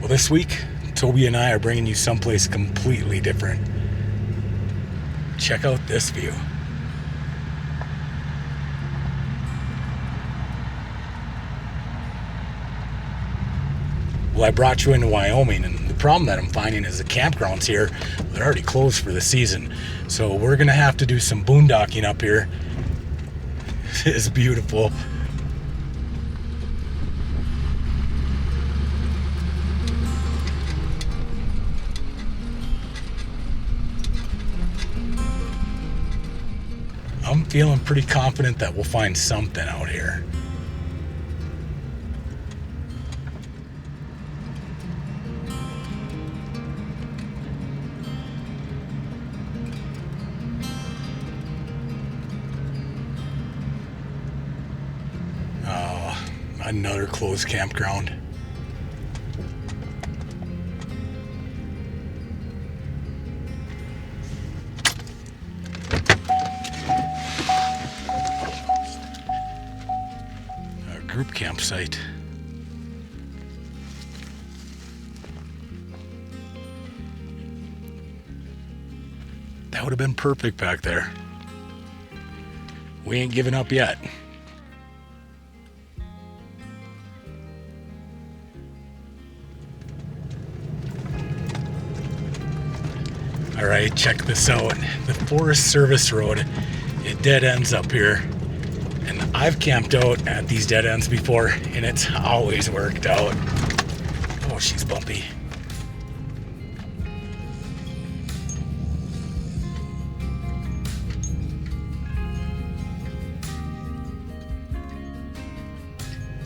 Well, this week, Toby and I are bringing you someplace completely different. Check out this view. Well, I brought you into Wyoming, and the problem that I'm finding is the campgrounds here, they're already closed for the season. So we're gonna have to do some boondocking up here. It's beautiful. I'm feeling pretty confident that we'll find something out here. Oh, another closed campground. Group campsite. That would have been perfect back there. We ain't giving up yet. All right, check this out. The Forest Service Road, it dead ends up here. And I've camped out at these dead ends before, and it's always worked out. Oh, she's bumpy.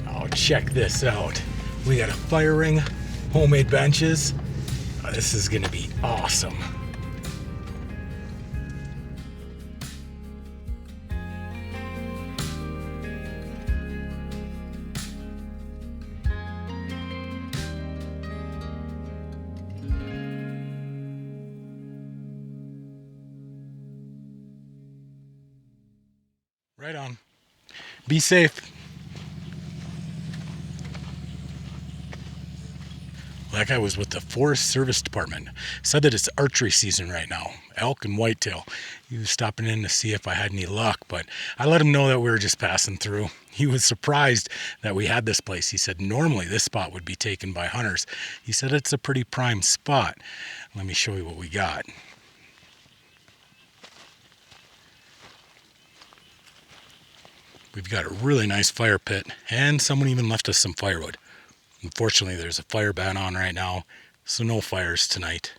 Oh, check this out. We got a fire ring, homemade benches. Oh, this is gonna be awesome. Right on. Be safe. That guy was with the Forest Service Department. Said that it's archery season right now. Elk and whitetail. He was stopping in to see if I had any luck, but I let him know that we were just passing through. He was surprised that we had this place. He said normally this spot would be taken by hunters. He said it's a pretty prime spot. Let me show you what we got. We've got a really nice fire pit, and someone even left us some firewood. Unfortunately, there's a fire ban on right now, so no fires tonight.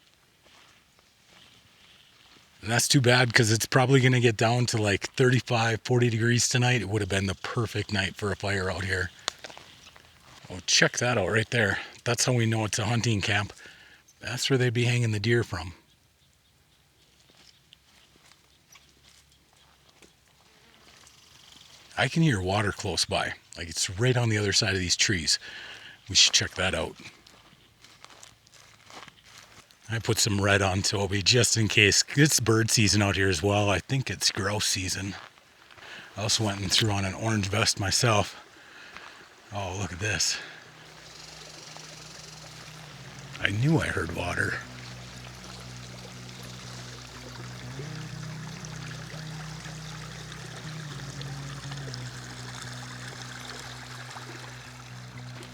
And that's too bad because it's probably going to get down to like 35, 40 degrees tonight. It would have been the perfect night for a fire out here. Oh, check that out right there. That's how we know it's a hunting camp. That's where they'd be hanging the deer from. I can hear water close by, like it's right on the other side of these trees. We should check that out. I put some red on Toby just in case. It's bird season out here as well. I think it's grouse season. I also went and threw on an orange vest myself. Oh, look at this. I knew I heard water.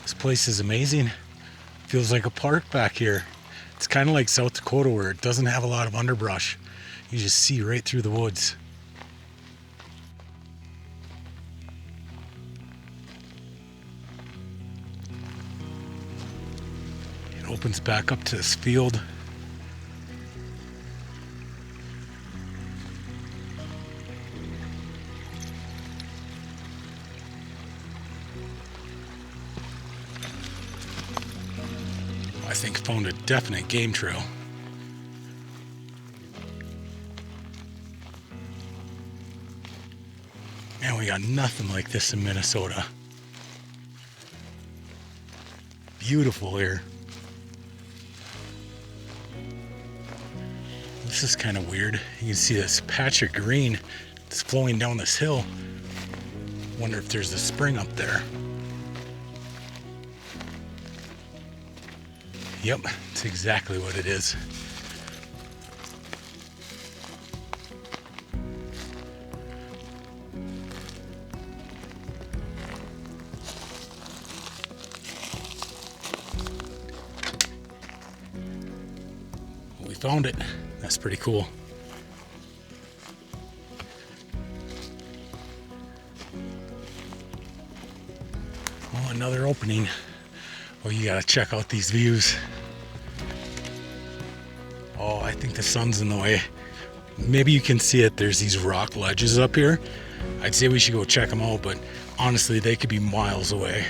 This place is amazing. Feels like a park back here. It's kind of like South Dakota where it doesn't have a lot of underbrush. You just see right through the woods. It opens back up to this field. I think found a definite game trail. Man, we got nothing like this in Minnesota. Beautiful here. This is kind of weird. You can see this patch of green that's flowing down this hill. Wonder if there's a spring up there. Yep, it's exactly what it is. We found it. That's pretty cool. Oh, another opening. Oh, you gotta check out these views. Oh, I think the sun's in the way. Maybe you can see it. There's these rock ledges up here. I'd say we should go check them out, but honestly, they could be miles away.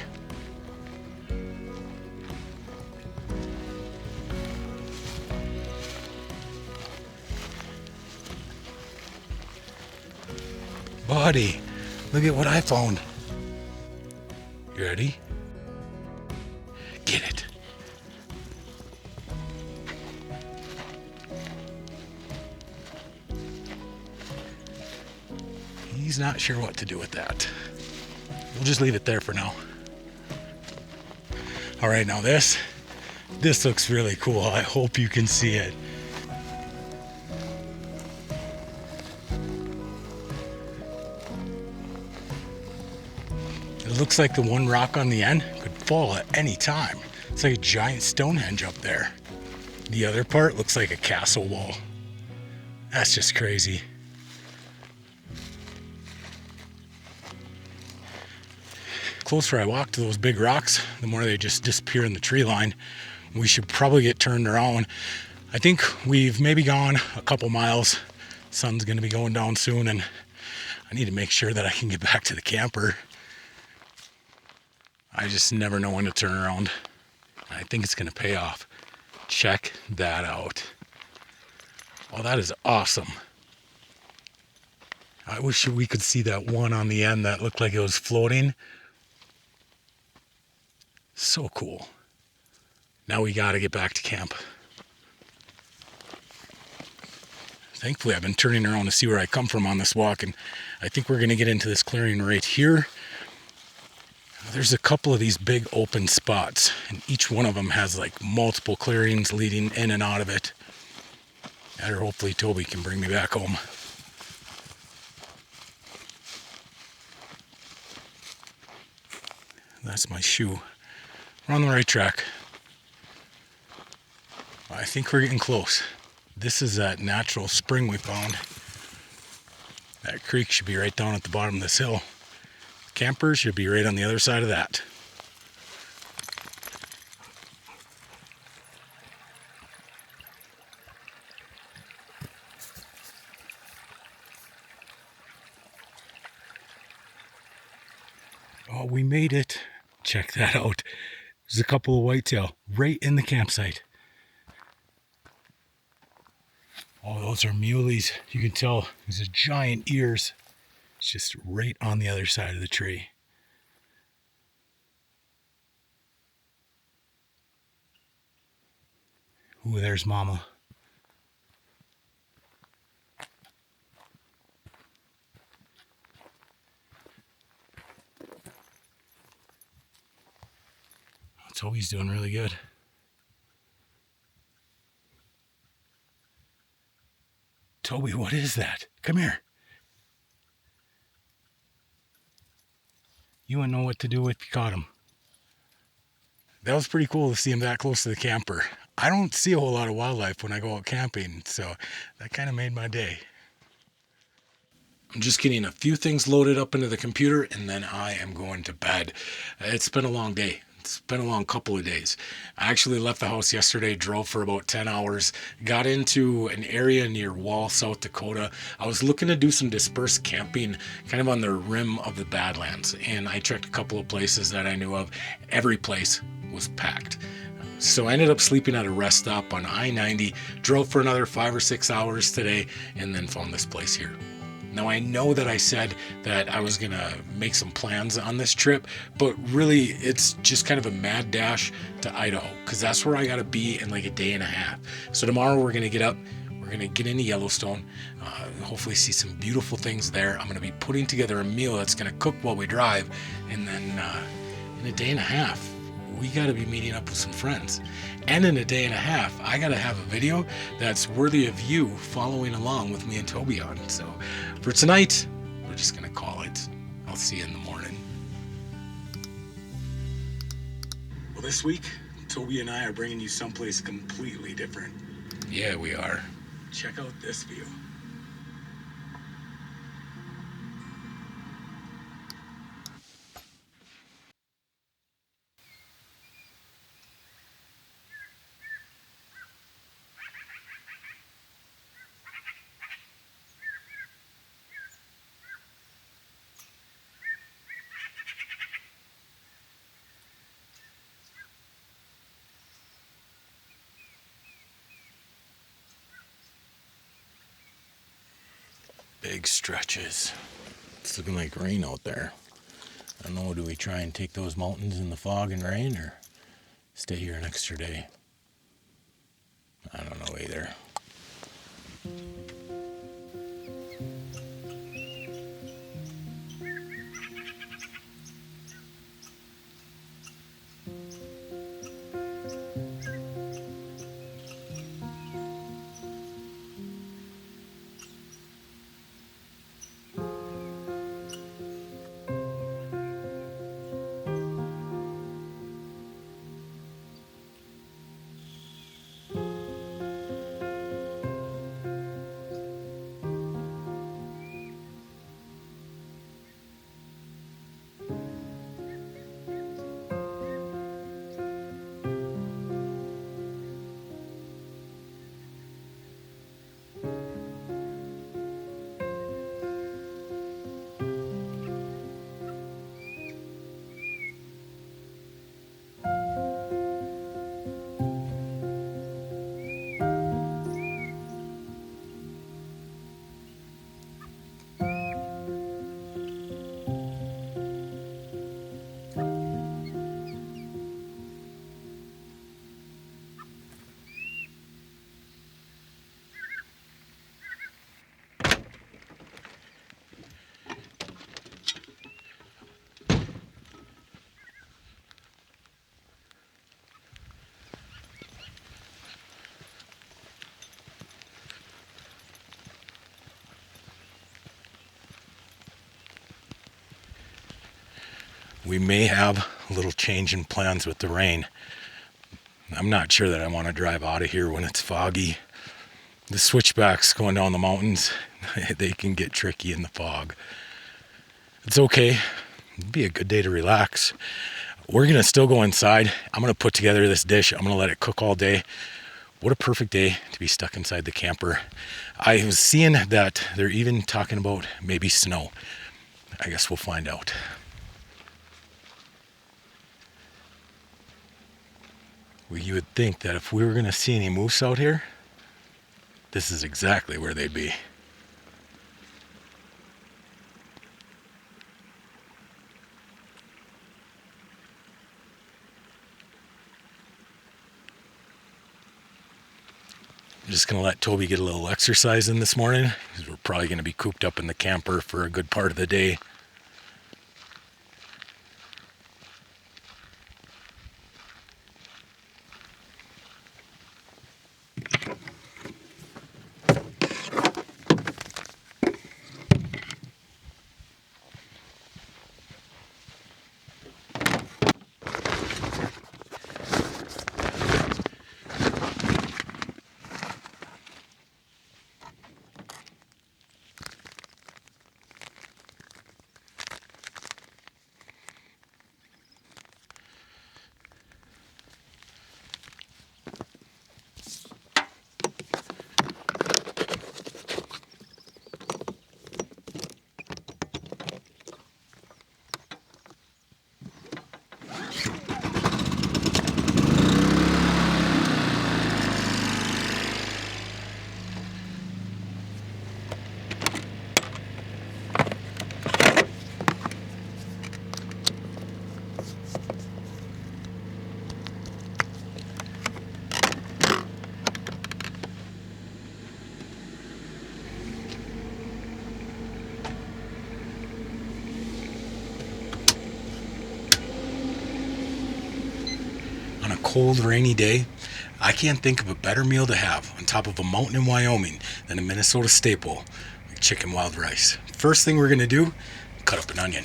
Buddy, look at what I found. You ready? Get it. He's not sure what to do with that. We'll just leave it there for now. All right, now this looks really cool. I hope you can see it. It looks like the one rock on the end could fall at any time. It's like a giant Stonehenge up there. The other part looks like a castle wall. That's just crazy. The closer I walk to those big rocks, the more they just disappear in the tree line. We should probably get turned around. I think we've maybe gone a couple miles. Sun's gonna be going down soon, and I need to make sure that I can get back to the camper. I just never know when to turn around. I think it's gonna pay off. Check that out. Oh, that is awesome. I wish we could see that one on the end that looked like it was floating. So cool. Now we gotta get back to camp. Thankfully, I've been turning around to see where I come from on this walk, and I think we're gonna get into this clearing right here. There's a couple of these big open spots, and each one of them has like multiple clearings leading in and out of it. Or hopefully Toby can bring me back home. That's my shoe. We're on the right track. I think we're getting close. This is that natural spring we found. That creek should be right down at the bottom of this hill. Campers should be right on the other side of that. Oh, we made it. Check that out. There's a couple of whitetail right in the campsite. Oh, those are muleys. You can tell there's giant ears. It's just right on the other side of the tree. Ooh, there's Mama. Toby's doing really good. Toby, what is that? Come here. You wouldn't know what to do if you caught him. That was pretty cool to see him that close to the camper. I don't see a whole lot of wildlife when I go out camping, so that kind of made my day. I'm just getting a few things loaded up into the computer, and then I am going to bed. It's been a long day. It's been a long couple of days. I actually left the house yesterday, drove for about 10 hours, got into an area near Wall, South Dakota. I was looking to do some dispersed camping kind of on the rim of the Badlands, and I checked a couple of places that I knew of. Every place was packed. So I ended up sleeping at a rest stop on I-90, drove for another 5 or 6 hours today, and then found this place here. Now, I know that I said that I was going to make some plans on this trip, but really it's just kind of a mad dash to Idaho, because that's where I got to be in like a day and a half. So tomorrow we're going to get up, we're going to get into Yellowstone, hopefully see some beautiful things there. I'm going to be putting together a meal that's going to cook while we drive, and then in a day and a half, we got to be meeting up with some friends. And in a day and a half, I got to have a video that's worthy of you following along with me and Toby on. So for tonight, we're just going to call it. I'll see you in the morning. Well, this week, Toby and I are bringing you someplace completely different. Yeah, we are. Check out this view. Big stretches. It's looking like rain out there. I don't know, do we try and take those mountains in the fog and rain or stay here an extra day? I don't know either. We may have a little change in plans with the rain. I'm not sure that I want to drive out of here when it's foggy. The switchbacks going down the mountains, they can get tricky in the fog. It's okay. It'd be a good day to relax. We're going to still go inside. I'm going to put together this dish. I'm going to let it cook all day. What a perfect day to be stuck inside the camper. I was seeing that they're even talking about maybe snow. I guess we'll find out. Well, you would think that if we were going to see any moose out here, this is exactly where they'd be. I'm just going to let Toby get a little exercise in this morning, because we're probably going to be cooped up in the camper for a good part of the day. cold, rainy day, I can't think of a better meal to have on top of a mountain in Wyoming than a Minnesota staple like chicken wild rice. First thing we're going to do, cut up an onion.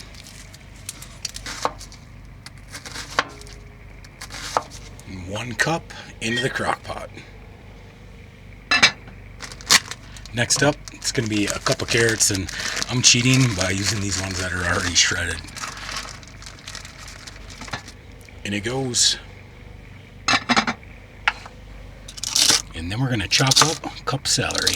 And 1 cup into the crock pot. Next up, it's going to be a cup of carrots, and I'm cheating by using these ones that are already shredded. And it goes. And then we're going to chop up a cup of celery.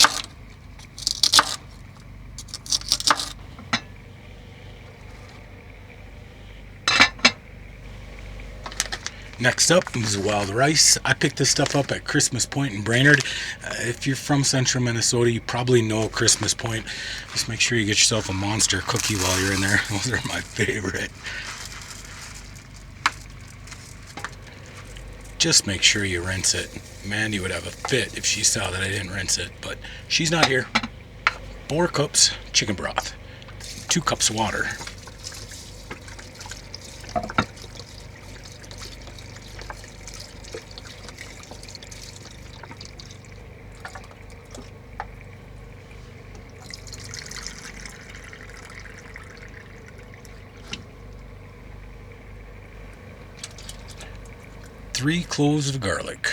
Next up is wild rice. I picked this stuff up at Christmas Point in Brainerd. If you're from central Minnesota, you probably know Christmas Point. Just make sure you get yourself a monster cookie while you're in there. Those are my favorite. Just make sure you rinse it. Mandy would have a fit if she saw that I didn't rinse it, but she's not here. 4 cups chicken broth. 2 cups water. Three cloves of garlic.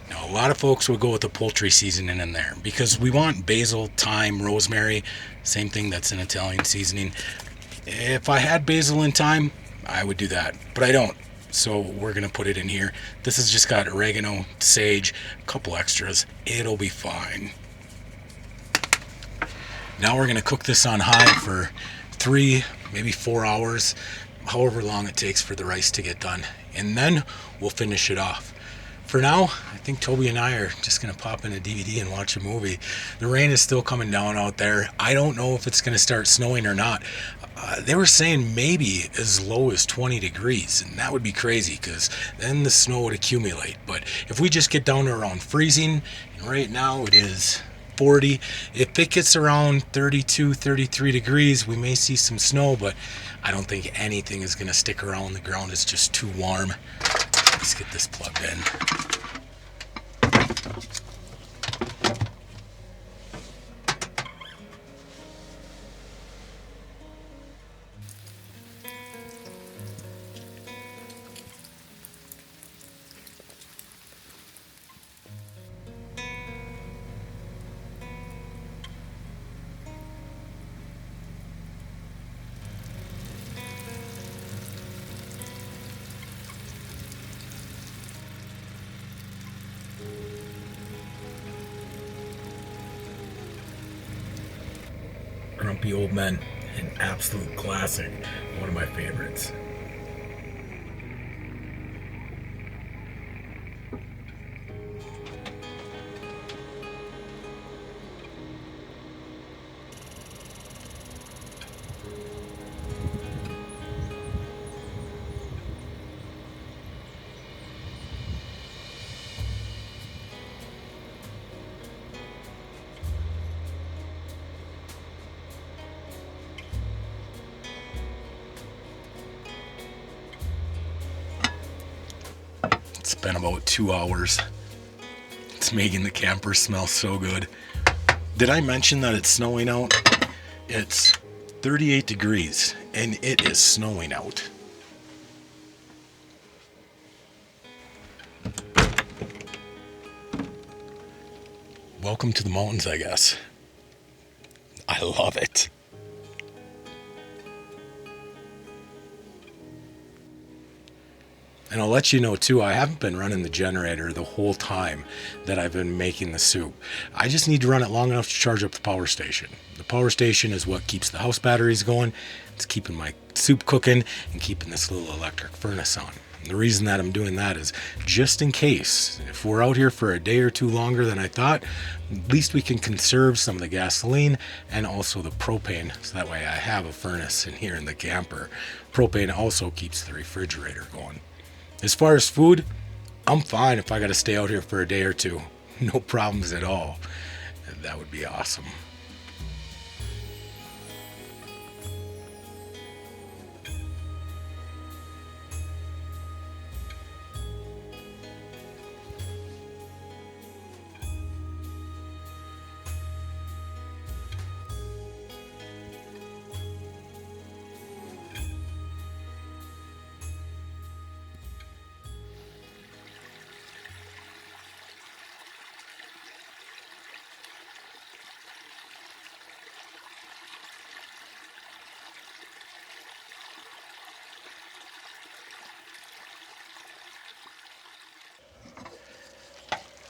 Now, a lot of folks would go with the poultry seasoning in there because we want basil, thyme, rosemary, same thing that's in Italian seasoning. If I had basil and thyme, I would do that, but I don't. So we're going to put it in here. This has just got oregano, sage, a couple extras. It'll be fine. Now we're going to cook this on high for 3, maybe 4 hours. However long it takes for the rice to get done, and then we'll finish it off. For now, I think Toby and I are just going to pop in a DVD and watch a movie. The rain is still coming down out there. I don't know if it's going to start snowing or not. They were saying maybe as low as 20 degrees, and that would be crazy because then the snow would accumulate. But if we just get down to around freezing, and right now it is 40. If it gets around 32, 33 degrees, we may see some snow, but I don't think anything is going to stick around. The ground is just too warm. Let's get this plugged in. Grumpy Old Men, an absolute classic, one of my favorites. It's been about 2 hours. It's making the camper smell so good. Did I mention that it's snowing out? It's 38 degrees and it is snowing out. Welcome to the mountains, I guess. I love it. And I'll let you know too, I haven't been running the generator the whole time that I've been making the soup. I just need to run it long enough to charge up the power station. The power station is what keeps the house batteries going. It's keeping my soup cooking and keeping this little electric furnace on. And the reason that I'm doing that is just in case, if we're out here for a day or two longer than I thought, at least we can conserve some of the gasoline and also the propane, so that way I have a furnace in here in the camper. Propane also keeps the refrigerator going. As far as food, I'm fine if I got to stay out here for a day or two. No problems at all. That would be awesome.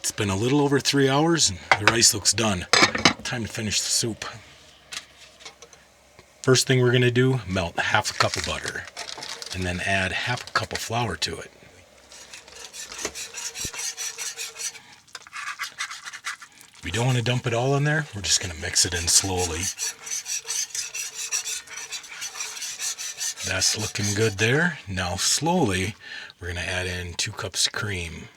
It's been a little over 3 hours and the rice looks done. Time to finish the soup. First thing we're going to do, melt half a cup of butter and then add half a cup of flour to it. We don't want to dump it all in there. We're just going to mix it in slowly. That's looking good there. Now slowly, we're going to add in 2 cups of cream.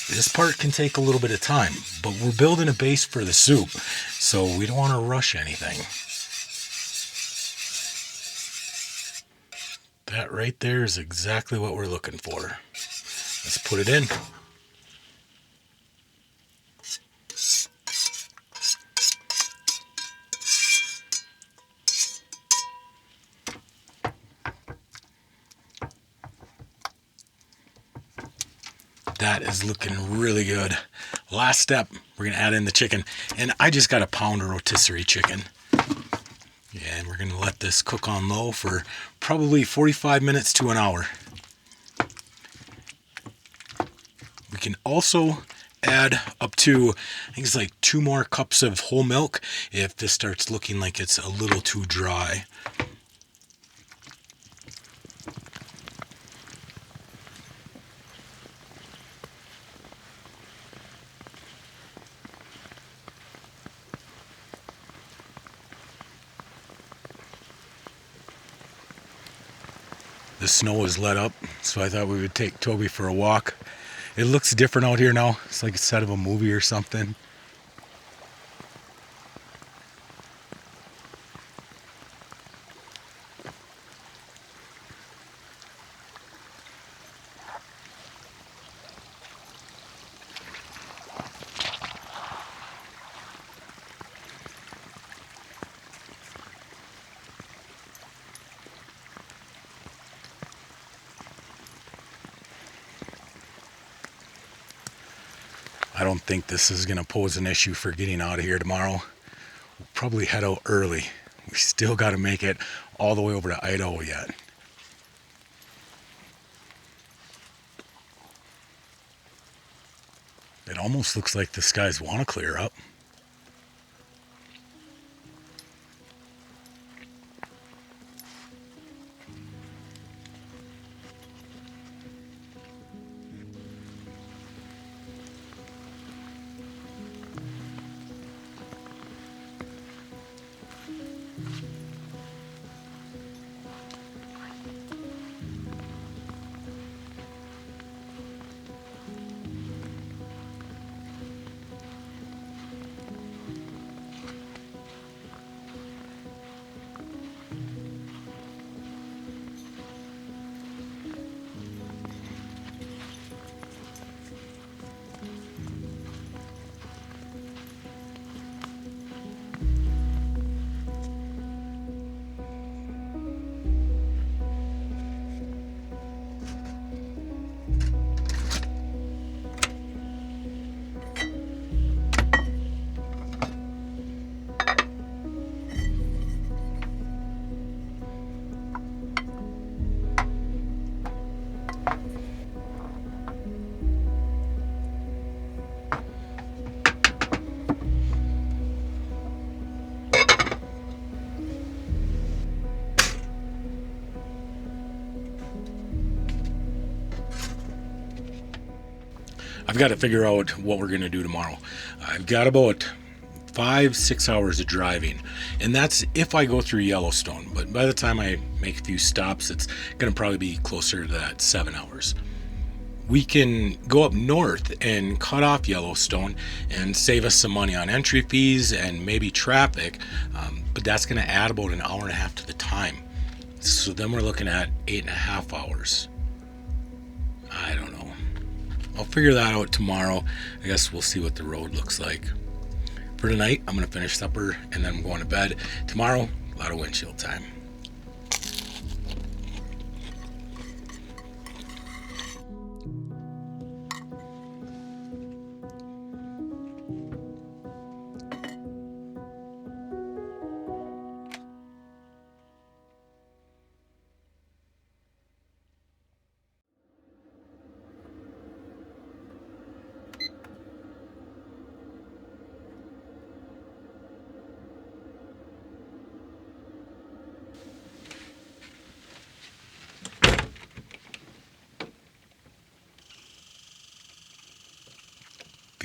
This part can take a little bit of time, but we're building a base for the soup, so we don't want to rush anything. That right there is exactly what we're looking for. Let's put it in. That is looking really good. Last step, we're going to add in the chicken. And I just got a pound of rotisserie chicken. And we're going to let this cook on low for probably 45 minutes to an hour. We can also add up to, I think it's like 2 more cups of whole milk if this starts looking like it's a little too dry. The snow is let up, so I thought we would take Toby for a walk. It looks different out here now. It's like a set of a movie or something. I don't think this is going to pose an issue for getting out of here tomorrow. We'll probably head out early. We still got to make it all the way over to Idaho yet. It almost looks like the skies want to clear up. I've got to figure out what we're going to do tomorrow. I've got about 5-6 hours of driving, and that's if I go through Yellowstone. But by the time I make a few stops, it's going to probably be closer to that 7 hours. We can go up north and cut off Yellowstone and save us some money on entry fees and maybe traffic, but that's going to add about an hour and a half to the time. So then we're looking at 8.5 hours. I don't know. I'll figure that out tomorrow. I guess we'll see what the road looks like. For tonight, I'm going to finish supper and then I'm going to bed. Tomorrow, a lot of windshield time.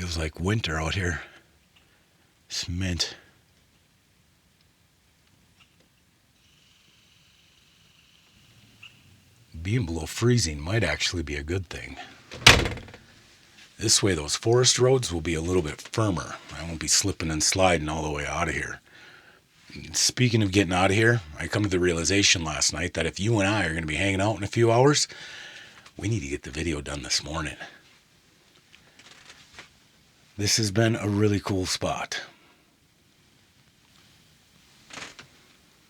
Feels like winter out here. It's mint. Being below freezing might actually be a good thing. This way those forest roads will be a little bit firmer. I won't be slipping and sliding all the way out of here. Speaking of getting out of here, I come to the realization last night that if you and I are going to be hanging out in a few hours, we need to get the video done this morning. This has been a really cool spot.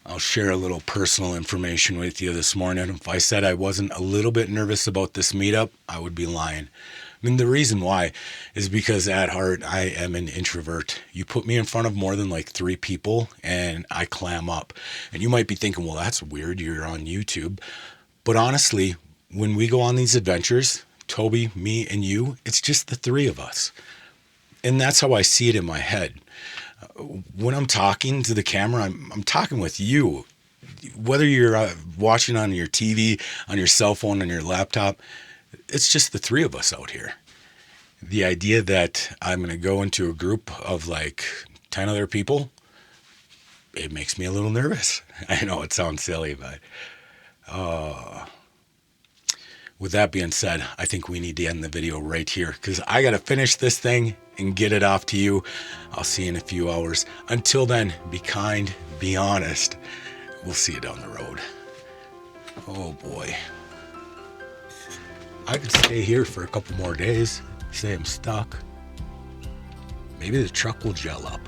I'll share a little personal information with you this morning. If I said I wasn't a little bit nervous about this meetup, I would be lying. I mean, the reason why is because at heart, I am an introvert. You put me in front of more than like 3 people and I clam up. And you might be thinking, well, that's weird. You're on YouTube. But honestly, when we go on these adventures, Toby, me, and you, it's just the 3 of us. And that's how I see it in my head. When I'm talking to the camera, I'm talking with you. Whether you're watching on your TV, on your cell phone, on your laptop, it's just the 3 of us out here. The idea that I'm going to go into a group of like 10 other people, it makes me a little nervous. I know it sounds silly, but with that being said, I think we need to end the video right here because I got to finish this thing and get it off to you. I'll see you in a few hours. Until then, be kind, be honest. We'll see you down the road. Oh boy. I could stay here for a couple more days. Say I'm stuck. Maybe the truck will gel up.